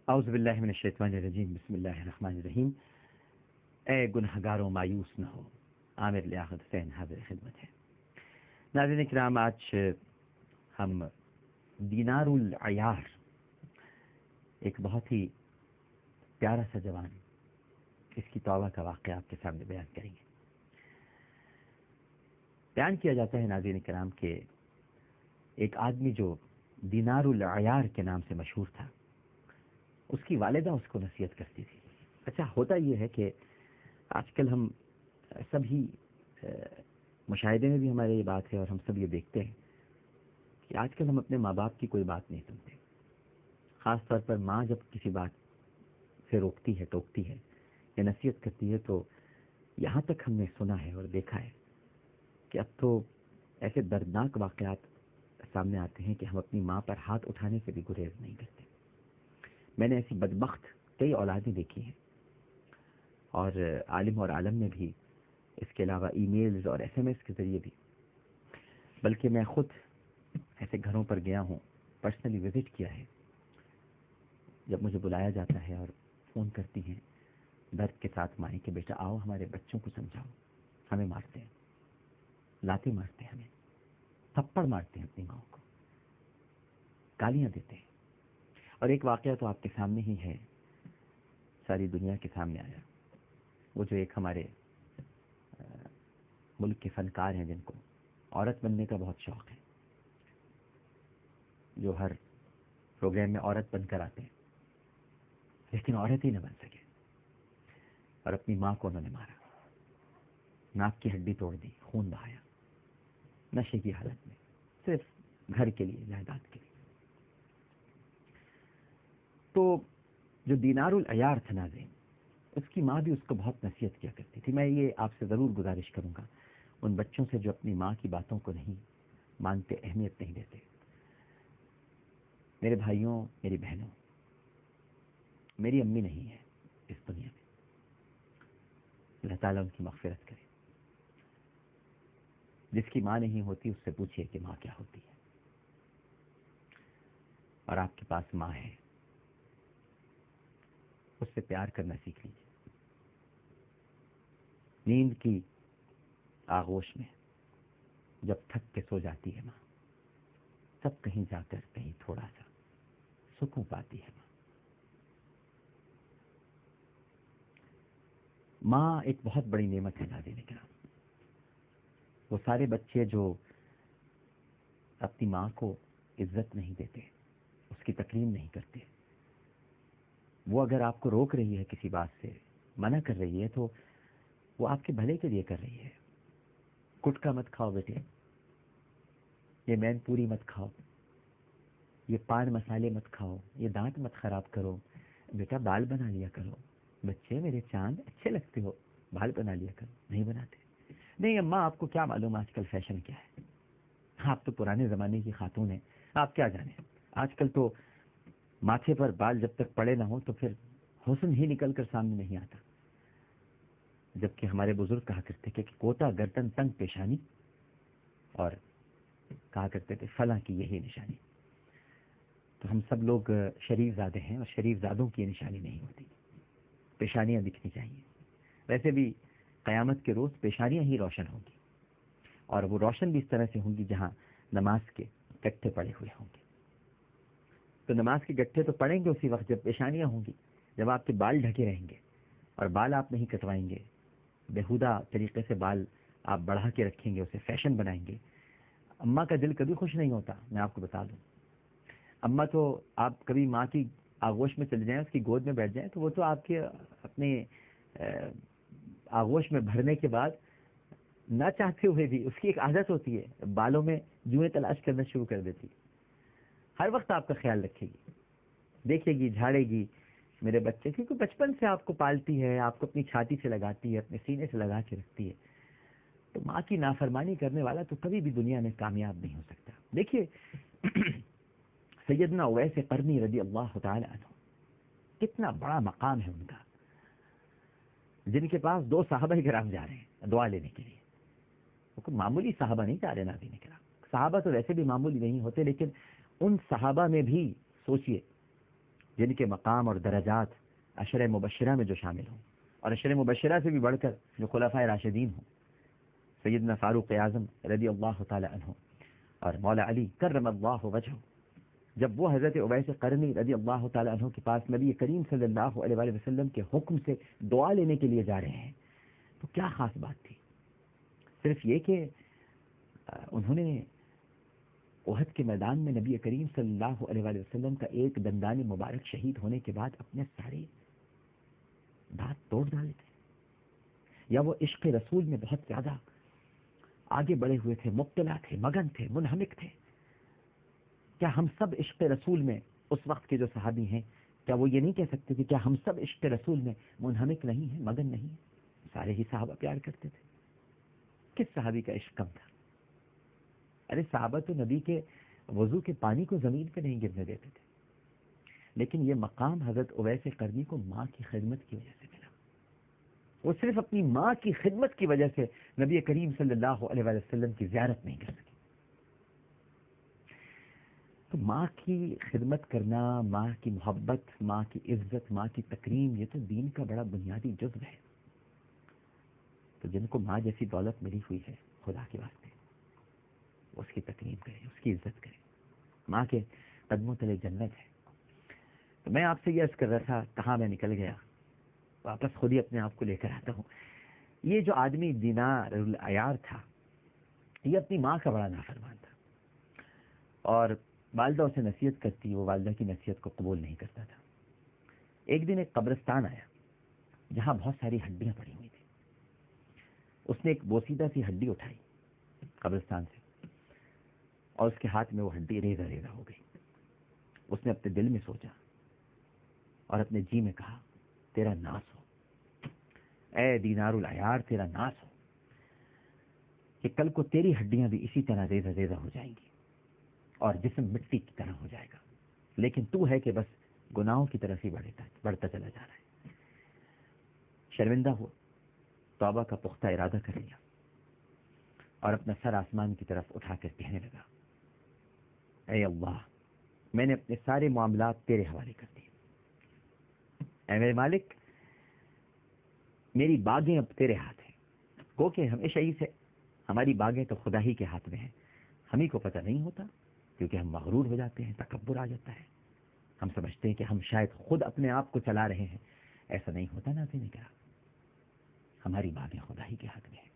اعوذ باللہ من الشیطان الرجیم، بسم اللہ الرحمن الرحیم۔ اے گنہگاروں مایوس نہ ہو، عامر لیاقت حسین حاضر خدمت ہے۔ ناظرین کرام، آج ہم دینار العیار، ایک بہت ہی پیارا سا جوان، اس کی توبہ کا واقعہ آپ کے سامنے بیان کریں گے۔ بیان کیا جاتا ہے ناظرین کرام کہ ایک آدمی جو دینار العیار کے نام سے مشہور تھا، اس کی والدہ اس کو نصیحت کرتی تھی۔ اچھا، ہوتا یہ ہے کہ آج کل ہم سب ہی مشاہدے میں بھی ہمارے یہ بات ہے، اور ہم سب یہ دیکھتے ہیں کہ آج کل ہم اپنے ماں باپ کی کوئی بات نہیں سنتے۔ خاص طور پر ماں جب کسی بات سے روکتی ہے، ٹوکتی ہے یا نصیحت کرتی ہے، تو یہاں تک ہم نے سنا ہے اور دیکھا ہے کہ اب تو ایسے دردناک واقعات سامنے آتے ہیں کہ ہم اپنی ماں پر ہاتھ اٹھانے سے بھی گریز نہیں کرتے۔ میں نے ایسی بدبخت کئی اولادیں دیکھی ہیں، اور عالم اور عالم میں بھی، اس کے علاوہ ای میلز اور ایس ایم ایس کے ذریعے بھی، بلکہ میں خود ایسے گھروں پر گیا ہوں، پرسنلی وزٹ کیا ہے۔ جب مجھے بلایا جاتا ہے اور فون کرتی ہیں درد کے ساتھ مائیں کہ بیٹا آؤ، ہمارے بچوں کو سمجھاؤ، ہمیں مارتے ہیں، لاتے مارتے ہیں، ہمیں تھپڑ مارتے ہیں، اپنی ماں کو گالیاں دیتے ہیں۔ اور ایک واقعہ تو آپ کے سامنے ہی ہے، ساری دنیا کے سامنے آیا۔ وہ جو ایک ہمارے ملک کے فنکار ہیں جن کو عورت بننے کا بہت شوق ہے، جو ہر پروگرام میں عورت بن کر آتے ہیں، لیکن عورت ہی نہ بن سکے، اور اپنی ماں کو انہوں نے مارا، ناک کی ہڈی توڑ دی، خون بہایا، نشے کی حالت میں، صرف گھر کے لیے، جائیداد کے لیے۔ تو جو دینار العیار تھا ناظرین، اس کی ماں بھی اس کو بہت نصیحت کیا کرتی تھی۔ میں یہ آپ سے ضرور گزارش کروں گا ان بچوں سے جو اپنی ماں کی باتوں کو نہیں مانتے، اہمیت نہیں دیتے۔ میرے بھائیوں، میری بہنوں، میری امی نہیں ہے اس دنیا میں، اللہ تعالیٰ ان کی مغفرت کرے۔ جس کی ماں نہیں ہوتی اس سے پوچھئے کہ ماں کیا ہوتی ہے، اور آپ کے پاس ماں ہے، اس سے پیار کرنا سیکھ لیجیے۔ نیند کی آغوش میں جب تھک کے سو جاتی ہے ماں، تب کہیں جا کر کہیں تھوڑا سا سکون پاتی ہے ماں ایک بہت بڑی نعمت ہے ناظرین کرام۔ وہ سارے بچے جو اپنی ماں کو عزت نہیں دیتے، اس کی تکریم نہیں کرتے، وہ اگر آپ کو روک رہی ہے کسی بات سے، منع کر رہی ہے، تو وہ آپ کے بھلے کے لیے کر رہی ہے۔ گٹکا مت کھاؤ بیٹے، یہ مین پوری مت کھاؤ، یہ پان مسالے مت کھاؤ، یہ دانت مت خراب کرو، بیٹا بال بنا لیا کرو، بچے میرے چاند اچھے لگتے ہو، بال بنا لیا کرو۔ نہیں بناتے۔ نہیں اماں، آپ کو کیا معلوم آج کل فیشن کیا ہے، آپ تو پرانے زمانے کی خاتون ہیں، آپ کیا جانیں، آج کل تو ماتھے پر بال جب تک پڑے نہ ہوں تو پھر حسن ہی نکل کر سامنے نہیں آتا۔ جبکہ ہمارے بزرگ کہا کرتے کہ کوتا گردن تنگ پیشانی، اور کہا کرتے تھے فلاں کی یہی نشانی۔ تو ہم سب لوگ شریف زادے ہیں، اور شریف زادوں کی یہ نشانی نہیں ہوتی، پیشانیاں دکھنی چاہیے۔ ویسے بھی قیامت کے روز پیشانیاں ہی روشن ہوں گی، اور وہ روشن بھی اس طرح سے ہوں گی جہاں نماز کے گٹھے پڑے ہوئے ہوں گے۔ تو نماز کے گٹھے تو پڑیں گے اسی وقت جب پیشانیاں ہوں گی، جب آپ کے بال ڈھکے رہیں گے، اور بال آپ نہیں کٹوائیں گے، بےہودہ طریقے سے بال آپ بڑھا کے رکھیں گے، اسے فیشن بنائیں گے۔ اماں کا دل کبھی خوش نہیں ہوتا، میں آپ کو بتا دوں۔ اماں تو آپ کبھی ماں کی آغوش میں چلے جائیں، اس کی گود میں بیٹھ جائیں، تو وہ تو آپ کے اپنے آغوش میں بھرنے کے بعد نہ چاہتے ہوئے بھی، اس کی ایک عادت ہوتی ہے، بالوں میں جوئیں تلاش کرنا شروع کر دیتی ہے۔ ہر وقت آپ کا خیال رکھے گی، دیکھے گی، جھاڑے گی میرے بچے، کیونکہ بچپن سے آپ کو پالتی ہے، آپ کو اپنی چھاتی سے لگاتی ہے، اپنے سینے سے لگا کے رکھتی ہے۔ تو ماں کی نافرمانی کرنے والا تو کبھی بھی دنیا میں کامیاب نہیں ہو سکتا۔ دیکھیے سیدنا اویس قرنی رضی اللہ تعالی عنہ، کتنا بڑا مقام ہے ان کا، جن کے پاس 2 صحابہ کرام جا رہے ہیں دعا لینے کے لیے۔ وہ کوئی معمولی صحابہ نہیں جا رہے ناظرین کرام، صحابہ تو ویسے بھی معمولی نہیں ہوتے، لیکن ان صحابہ میں بھی سوچئے جن کے مقام اور درجات عشرہ مبشرہ میں جو شامل ہوں، اور عشرہ مبشرہ سے بھی بڑھ کر جو خلفائے راشدین ہوں، سیدنا فاروق اعظم رضی اللہ تعالی عنہ اور مولا علی کرم اللہ وجہہ، جب وہ حضرت اویس قرنی رضی اللہ تعالی عنہ کے پاس نبی کریم صلی اللہ علیہ وآلہ وسلم کے حکم سے دعا لینے کے لیے جا رہے ہیں، تو کیا خاص بات تھی؟ صرف یہ کہ انہوں نے احد کے میدان میں نبی کریم صلی اللہ علیہ وآلہ وسلم کا ایک دندان مبارک شہید ہونے کے بعد اپنے سارے دانت توڑ ڈالے تھے، یا وہ عشق رسول میں بہت زیادہ آگے بڑھے ہوئے تھے، مبتلا تھے، مگن تھے، منہمک تھے؟ کیا ہم سب عشق رسول میں، اس وقت کے جو صحابی ہیں، کیا وہ یہ نہیں کہہ سکتے کہ کیا ہم سب عشق رسول میں منہمک نہیں ہیں، مگن نہیں ہیں؟ سارے ہی صحابہ پیار کرتے تھے، کس صحابی کا عشق کم تھا؟ ارے صحابہ تو نبی کے وضو کے پانی کو زمین پہ نہیں گرنے دیتے تھے، لیکن یہ مقام حضرت اویس قرنی کو ماں کی خدمت کی وجہ سے ملا۔ وہ صرف اپنی ماں کی خدمت کی وجہ سے نبی کریم صلی اللہ علیہ وسلم کی زیارت نہیں کر سکے۔ تو ماں کی خدمت کرنا، ماں کی محبت، ماں کی عزت، ماں کی تکریم، یہ تو دین کا بڑا بنیادی جزو ہے۔ تو جن کو ماں جیسی دولت ملی ہوئی ہے، خدا کے واسطے اس کی تکریم کریں، اس کی عزت کریں۔ ماں کے قدموں تلے جنت ہے۔ تو میں آپ سے یہ عرض کر رہا تھا، کہاں میں نکل گیا، واپس خود ہی اپنے آپ کو لے کر آتا ہوں۔ یہ جو آدمی دینار العیار تھا، یہ اپنی ماں کا بڑا نافرمان تھا، اور والدہ اسے نصیحت کرتی، وہ والدہ کی نصیحت کو قبول نہیں کرتا تھا۔ ایک دن ایک قبرستان آیا جہاں بہت ساری ہڈیاں پڑی ہوئی تھیں۔ اس نے ایک بوسیدہ سی ہڈی اٹھائی قبرستان سے، اور اس کے ہاتھ میں وہ ہڈی ریزہ ریزہ ہو گئی۔ اس نے اپنے دل میں سوچا اور اپنے جی میں کہا، تیرا ناس ہو اے دینار العیار، تیرا ناس ہو کہ کل کو تیری ہڈیاں بھی اسی طرح ریزہ ریزہ ہو جائیں گی اور جسم مٹی کی طرح ہو جائے گا، لیکن تو ہے کہ بس گناہوں کی طرف ہی بڑھتا چلا جا رہا ہے۔ شرمندہ ہو، توبہ کا پختہ ارادہ کر لیا اور اپنا سر آسمان کی طرف اٹھا کر کہنے لگا، اے اللہ، میں نے اپنے سارے معاملات تیرے حوالے کر دیے۔ اے میرے مالک، میری باغیں اب تیرے ہاتھ ہیں۔ گو کہ ہمیشہ ہی سے ہماری باغیں تو خدا ہی کے ہاتھ میں ہیں، ہم ہی کو پتہ نہیں ہوتا، کیونکہ ہم مغرور ہو جاتے ہیں، تکبر آ جاتا ہے، ہم سمجھتے ہیں کہ ہم شاید خود اپنے آپ کو چلا رہے ہیں۔ ایسا نہیں ہوتا ناظرین کرام، ہماری باغیں خدا ہی کے ہاتھ میں ہیں۔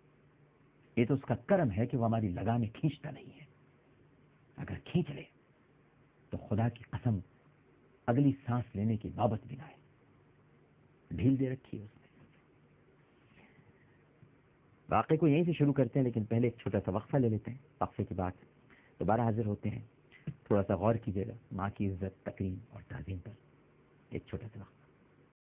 یہ تو اس کا کرم ہے کہ وہ ہماری لگامیں کھینچتا نہیں ہے، اگر کھینچ لے تو خدا کی قسم اگلی سانس لینے کی بابت بھی نہ ہے، ڈھیل دے رکھی ہے اس نے۔ واقعے کو یہیں سے شروع کرتے ہیں، لیکن پہلے ایک چھوٹا سا وقفہ لے لیتے ہیں، وقفے کے بعد دوبارہ حاضر ہوتے ہیں۔ تھوڑا سا غور کیجیے گا ماں کی عزت، تکریم اور تعظیم پر، ایک چھوٹا سا وقفہ۔